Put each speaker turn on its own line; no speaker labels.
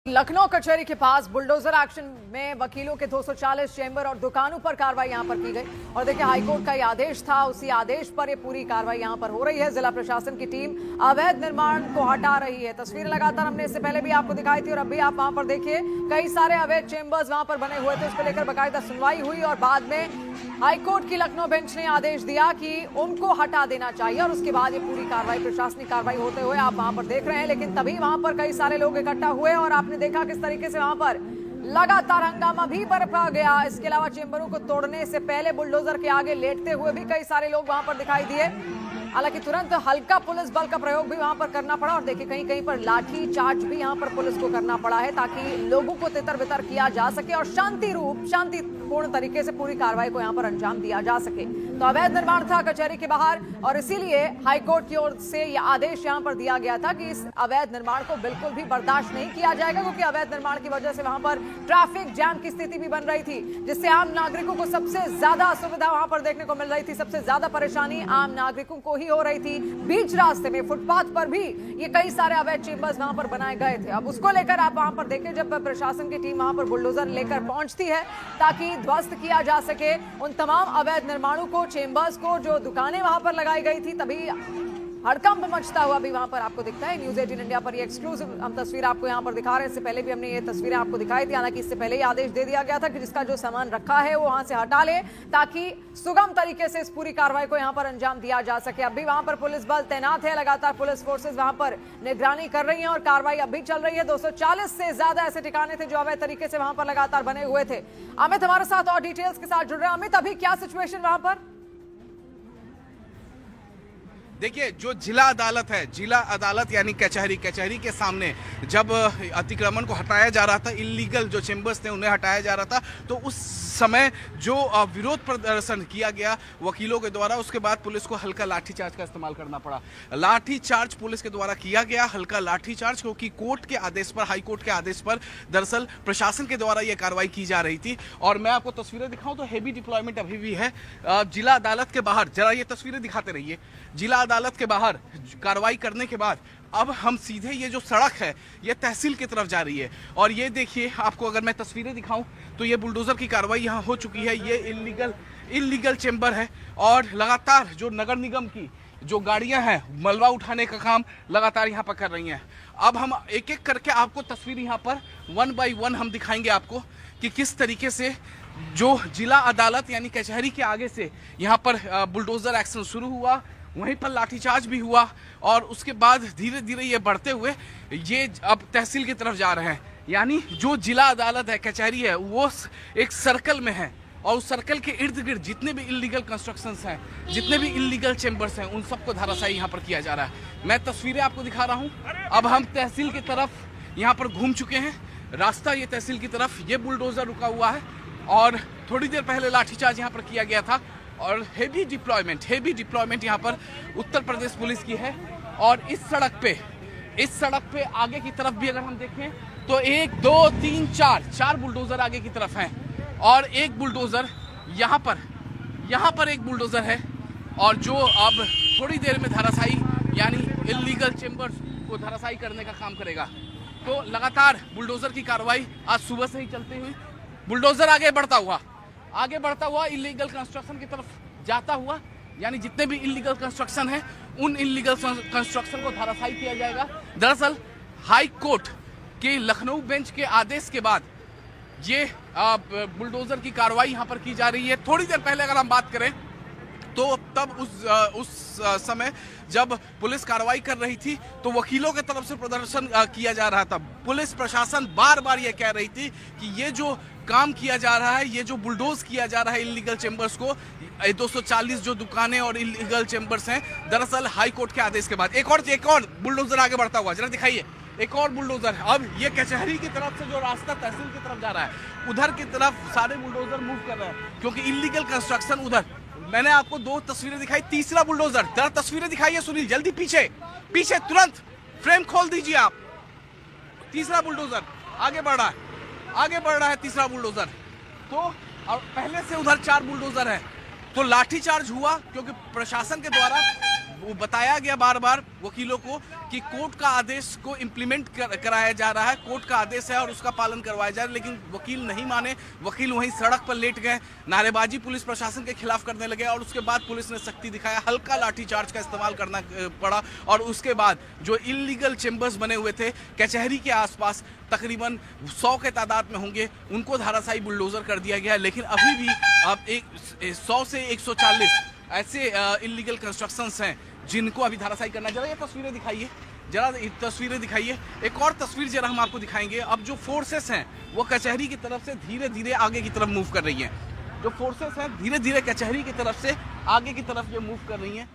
लखनऊ कचहरी के पास bulldozer action में वकीलों के 240 चेंबर और दुकानों पर कार्रवाई यहां पर की गई। और देखिए, हाईकोर्ट का ये आदेश था, उसी आदेश पर ये पूरी कार्रवाई यहां पर हो रही है। जिला प्रशासन की टीम अवैध निर्माण को हटा रही है। तस्वीरें लगातार हमने इससे पहले भी आपको दिखाई थी और अब भी आप वहां पर देखिए, कई सारे अवैध चेंबर्स वहां पर बने हुए थे। उसको लेकर बाकायदा सुनवाई हुई और बाद में हाईकोर्ट की लखनऊ बेंच ने आदेश दिया कि उनको हटा देना चाहिए। और उसके बाद ये पूरी कार्रवाई, प्रशासनिक कार्रवाई होते हुए आप वहां पर देख रहे हैं। लेकिन तभी वहां पर कई सारे लोग इकट्ठा हुए और आपने देखा किस तरीके से वहां पर लगातार हंगामा भी बरपा गया। इसके अलावा चेंबरों को तोड़ने से पहले बुलडोजर के आगे लेटते हुए भी कई सारे लोग वहां पर दिखाई दिए। हालांकि तुरंत हल्का पुलिस बल का प्रयोग भी वहां पर करना पड़ा और देखिए, कहीं कहीं पर लाठी चार्ज भी यहां पर पुलिस को करना पड़ा है ताकि लोगों को तितर बितर किया जा सके और शांतिपूर्ण तरीके से पूरी कार्रवाई को यहां पर अंजाम दिया जा सके। तो अवैध निर्माण था कचहरी के बाहर और इसीलिए हाईकोर्ट की ओर से यह आदेश यहां पर दिया गया था कि इस अवैध निर्माण को बिल्कुल भी बर्दाश्त नहीं किया जाएगा, क्योंकि अवैध निर्माण की वजह से वहां पर ट्रैफिक जैम की स्थिति भी बन रही थी, जिससे आम नागरिकों को सबसे ज्यादा असुविधा वहां पर देखने को मिल रही थी। सबसे ज्यादा परेशानी आम नागरिकों को ही हो रही थी। बीच रास्ते में, फुटपाथ पर भी ये कई सारे अवैध चेंबर्स वहां पर बनाए गए थे। अब उसको लेकर आप वहां पर देखें, जब प्रशासन की टीम वहां पर बुलडोजर लेकर पहुंचती है ताकि ध्वस्त किया जा सके उन तमाम अवैध निर्माणों को, चेंबर्स को, जो दुकानें वहां पर लगाई गई थी, तभी हड़कंप मचता हुआ भी वहां पर आपको दिखता है। न्यूज़ 18 इंडिया पर ये एक्सक्लूसिव हम तस्वीर आपको यहां पर दिखा रहे हैं। इससे पहले भी हमने ये तस्वीरें आपको दिखाई थी। हालांकि इससे पहले ही आदेश दे दिया गया था कि जिसका जो सामान रखा है वो वहां से हटा ले ताकि सुगम तरीके से इस पूरी कार्रवाई को यहां पर अंजाम दिया जा सके। अब भी वहां पर पुलिस बल तैनात है, लगातार पुलिस फोर्सेज वहां पर निगरानी कर रही है और कार्रवाई अब भी चल रही है। 240 से ज्यादा ऐसे ठिकाने थे जो अवैध तरीके से वहां पर लगातार बने हुए थे। अमित हमारे साथ और डिटेल्स के साथ जुड़ रहे हैं। अमित, अभी क्या सिचुएशन वहां पर?
देखिए, जो जिला अदालत है, जिला अदालत यानी कचहरी के सामने जब अतिक्रमण को हटाया जा रहा था, इलीगल जो चेंबर्स थे उन्हें हटाया जा रहा था, तो उस समय जो विरोध प्रदर्शन किया गया वकीलों के द्वारा, उसके बाद पुलिस को हल्का लाठीचार्ज का इस्तेमाल करना पड़ा। लाठीचार्ज पुलिस के द्वारा किया गया, हल्का लाठीचार्ज, क्योंकि कोर्ट के आदेश पर, हाई कोर्ट के आदेश पर दरअसल प्रशासन के द्वारा यह कार्रवाई की जा रही थी। और मैं आपको तस्वीरें दिखाऊं तो हेवी डिप्लॉयमेंट अभी भी है जिला अदालत के बाहर। जरा ये तस्वीरें दिखाते रहिए। जिला अदालत के बाहर कार्रवाई करने के बाद अब हम सीधे, ये जो सड़क है ये तहसील की तरफ जा रही है। और ये देखिए, आपको अगर मैं तस्वीरें दिखाऊं तो ये बुलडोजर की कार्रवाई यहाँ हो चुकी है। ये इलीगल चेंबर है और लगातार जो नगर निगम की जो गाड़ियां हैं मलबा उठाने का काम लगातार यहाँ पर कर रही हैं। अब हम एक एक करके आपको तस्वीर यहाँ पर 1 बाय 1 हम दिखाएंगे आपको कि किस तरीके से जो जिला अदालत यानी कचहरी के आगे से यहाँ पर बुलडोजर एक्शन शुरू हुआ, वहीं पर लाठीचार्ज भी हुआ और उसके बाद धीरे धीरे ये बढ़ते हुए ये अब तहसील की तरफ जा रहे हैं। यानी जो जिला अदालत है, कचहरी है, वो एक सर्कल में है और उस सर्कल के इर्द गिर्द जितने भी इलीगल कंस्ट्रक्शंस हैं, जितने भी इलीगल चेंबर्स हैं, उन सबको धाराशायी यहाँ पर किया जा रहा है। मैं तस्वीरें आपको दिखा रहा हूँ। अब हम तहसील की तरफ यहाँ पर घूम चुके हैं, रास्ता ये तहसील की तरफ, ये बुलडोजर रुका हुआ है और थोड़ी देर पहले लाठीचार्ज यहाँ पर किया गया था और हेवी डिप्लॉयमेंट यहाँ पर उत्तर प्रदेश पुलिस की है। और इस सड़क पे आगे की तरफ भी अगर हम देखें तो 1 2 3 4 बुलडोजर आगे की तरफ हैं और एक बुलडोजर यहाँ पर एक बुलडोजर है और जो अब थोड़ी देर में धाराशायी यानी इलीगल चेंबर्स को धाराशायी करने का काम करेगा। तो लगातार बुलडोजर की कार्रवाई आज सुबह से ही चलती हुई, बुलडोजर आगे बढ़ता हुआ इलीगल कंस्ट्रक्शन की तरफ जाता हुआ, यानी जितने भी इलीगल कंस्ट्रक्शन है उन इलीगल कंस्ट्रक्शन को धाराशायी किया जाएगा। दरअसल हाई कोर्ट के लखनऊ बेंच के आदेश के बाद ये बुलडोजर की कार्रवाई यहाँ पर की जा रही है। थोड़ी देर पहले अगर हम बात करें तो तब उस समय जब पुलिस कार्रवाई कर रही थी तो वकीलों के तरफ से प्रदर्शन किया जा रहा था। पुलिस प्रशासन बार बार ये कह रही थी कि ये जो काम किया जा रहा है, ये जो बुलडोज किया जा रहा है इलीगल चेंबर्स को, 240 जो दुकानें और इलीगल चेंबर्स हैं, दरअसल हाई कोर्ट के आदेश के बाद एक और बुलडोजर आगे बढ़ता हुआ, जरा दिखाइए, एक और बुलडोजर। अब ये कचहरी की तरफ से जो रास्ता तहसील की तरफ जा रहा है, उधर की तरफ सारे बुलडोजर मूव कर रहे हैं क्योंकि इलीगल कंस्ट्रक्शन उधर। मैंने आपको 2 तस्वीरें दिखाई, तीसरा बुलडोजर, जरा तस्वीरें दिखाइए सुनील, जल्दी पीछे तुरंत फ्रेम खोल दीजिए आप। तीसरा बुलडोजर आगे बढ़ रहा है तीसरा बुलडोजर। तो और पहले से उधर 4 बुलडोजर है। तो लाठीचार्ज हुआ क्योंकि प्रशासन के द्वारा वो बताया गया बार बार वकीलों को कि कोर्ट का आदेश को इम्प्लीमेंट कराया जा रहा है, कोर्ट का आदेश है और उसका पालन करवाया जा रहा है, लेकिन वकील नहीं माने। वकील वहीं सड़क पर लेट गए, नारेबाजी पुलिस प्रशासन के खिलाफ करने लगे और उसके बाद पुलिस ने सख्ती दिखाया, हल्का लाठीचार्ज का इस्तेमाल करना पड़ा। और उसके बाद जो इल्लीगल चेंबर्स बने हुए थे कचहरी के आसपास, तकरीबन 100 के तादाद में होंगे, उनको धाराशायी बुलडोजर कर दिया गया। लेकिन अभी भी अब 100 से 140 ऐसे इल्लीगल कंस्ट्रक्शंस हैं जिनको अभी धाराशायी करना। जरा ये तस्वीरें दिखाइए, जरा तस्वीरें दिखाइए। एक और तस्वीर जरा हम आपको दिखाएंगे। अब जो फोर्सेस हैं वो कचहरी की तरफ से धीरे धीरे आगे की तरफ मूव कर रही हैं। जो फोर्सेस हैं धीरे धीरे कचहरी की तरफ से आगे की तरफ ये मूव कर रही हैं।